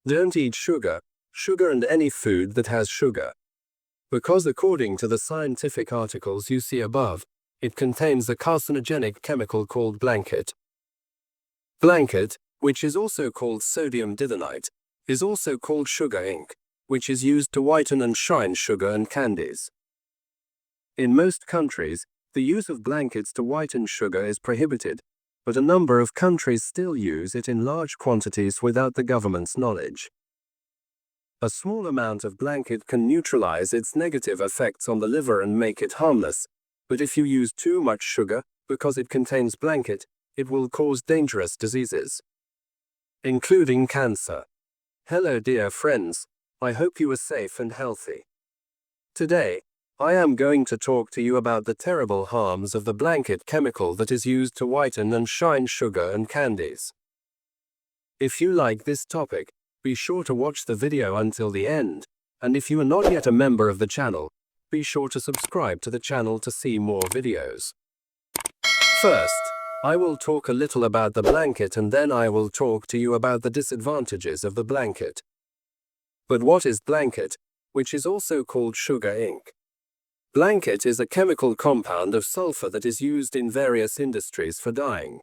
Don't eat sugar and any food that has sugar. Because according to the scientific articles you see above, it contains a carcinogenic chemical called blanket. Blanket, which is also called sodium dithionite, is also called sugar ink, which is used to whiten and shine sugar and candies. In most countries, the use of blankets to whiten sugar is prohibited, but a number of countries still use it in large quantities without the government's knowledge. A small amount of blanket can neutralize its negative effects on the liver and make it harmless, but if you use too much sugar, because it contains blanket, it will cause dangerous diseases, including cancer. Hello dear friends, I hope you are safe and healthy. Today, I am going to talk to you about the terrible harms of the blanket chemical that is used to whiten and shine sugar and candies. If you like this topic, be sure to watch the video until the end, and if you are not yet a member of the channel, be sure to subscribe to the channel to see more videos. First, I will talk a little about the blanket and then I will talk to you about the disadvantages of the blanket. But what is blanket, which is also called sugar ink? Blanket is a chemical compound of sulfur that is used in various industries for dyeing.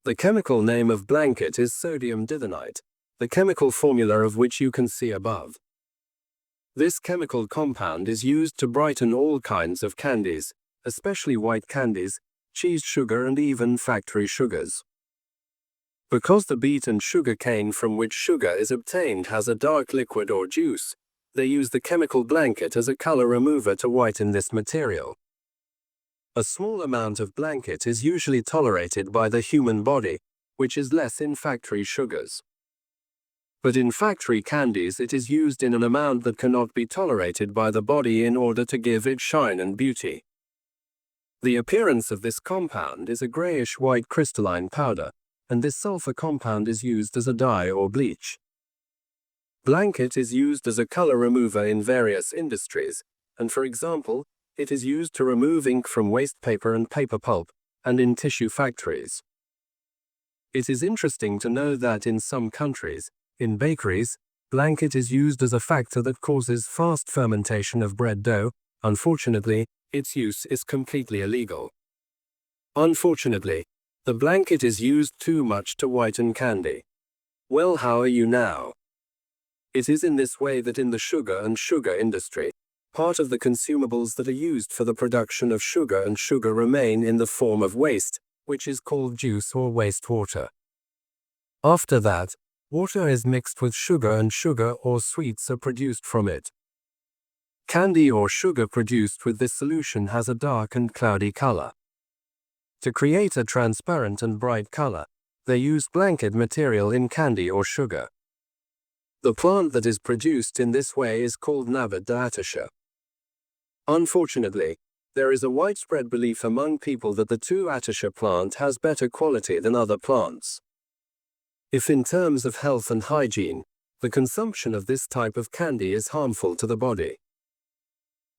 The chemical name of blanket is sodium dithionite, the chemical formula of which you can see above. This chemical compound is used to brighten all kinds of candies, especially white candies, cheese sugar and even factory sugars. Because the beet and sugar cane from which sugar is obtained has a dark liquid or juice, they use the chemical blanket as a color remover to whiten this material. A small amount of blanket is usually tolerated by the human body, which is less in factory sugars. But in factory candies it is used in an amount that cannot be tolerated by the body in order to give it shine and beauty. The appearance of this compound is a grayish-white crystalline powder, and this sulfur compound is used as a dye or bleach. Blanket is used as a color remover in various industries, and for example, it is used to remove ink from waste paper and paper pulp, and in tissue factories. It is interesting to know that in some countries, in bakeries, blanket is used as a factor that causes fast fermentation of bread dough. Unfortunately, its use is completely illegal. Unfortunately, the blanket is used too much to whiten candy. Well, how are you now? It is in this way that in the sugar and sugar industry, part of the consumables that are used for the production of sugar and sugar remain in the form of waste, which is called juice or wastewater. After that, water is mixed with sugar and sugar or sweets are produced from it. Candy or sugar produced with this solution has a dark and cloudy color. To create a transparent and bright color, they use blanket material in candy or sugar. The plant that is produced in this way is called nabat da'atasha. Unfortunately, there is a widespread belief among people that the atasha plant has better quality than other plants. If in terms of health and hygiene, the consumption of this type of candy is harmful to the body.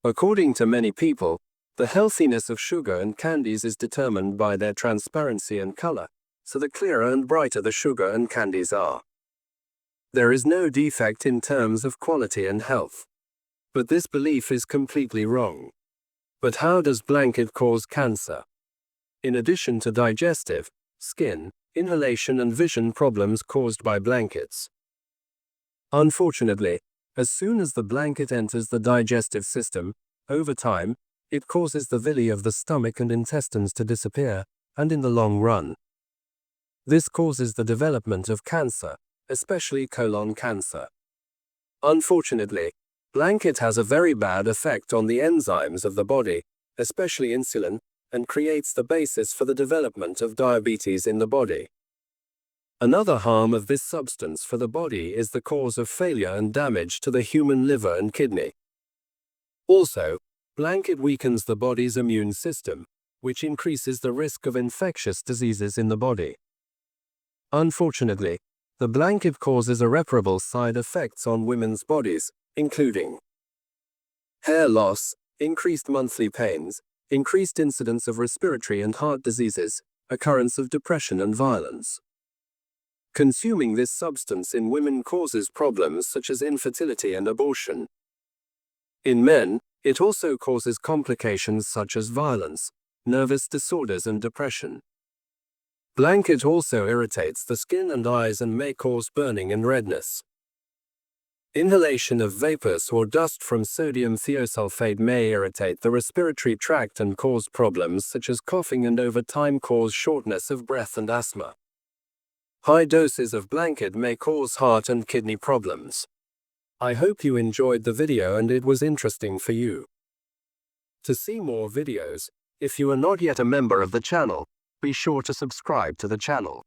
According to many people, the healthiness of sugar and candies is determined by their transparency and color, so the clearer and brighter the sugar and candies are. There is no defect in terms of quality and health. But this belief is completely wrong. But how does blanket cause cancer? In addition to digestive, skin, inhalation and vision problems caused by blankets. Unfortunately, as soon as the blanket enters the digestive system, over time, it causes the villi of the stomach and intestines to disappear, and in the long run, this causes the development of cancer, especially colon cancer. Unfortunately, blanket has a very bad effect on the enzymes of the body, especially insulin, and creates the basis for the development of diabetes in the body. Another harm of this substance for the body is the cause of failure and damage to the human liver and kidney. Also, blanket weakens the body's immune system, which increases the risk of infectious diseases in the body. Unfortunately, the blanket causes irreparable side effects on women's bodies, including hair loss, increased monthly pains, increased incidence of respiratory and heart diseases, occurrence of depression and violence. Consuming this substance in women causes problems such as infertility and abortion. In men, it also causes complications such as violence, nervous disorders and depression. Blanket also irritates the skin and eyes and may cause burning and redness. Inhalation of vapors or dust from sodium thiosulfate may irritate the respiratory tract and cause problems such as coughing and over time cause shortness of breath and asthma. High doses of blanket may cause heart and kidney problems. I hope you enjoyed the video and it was interesting for you. To see more videos, if you are not yet a member of the channel, be sure to subscribe to the channel.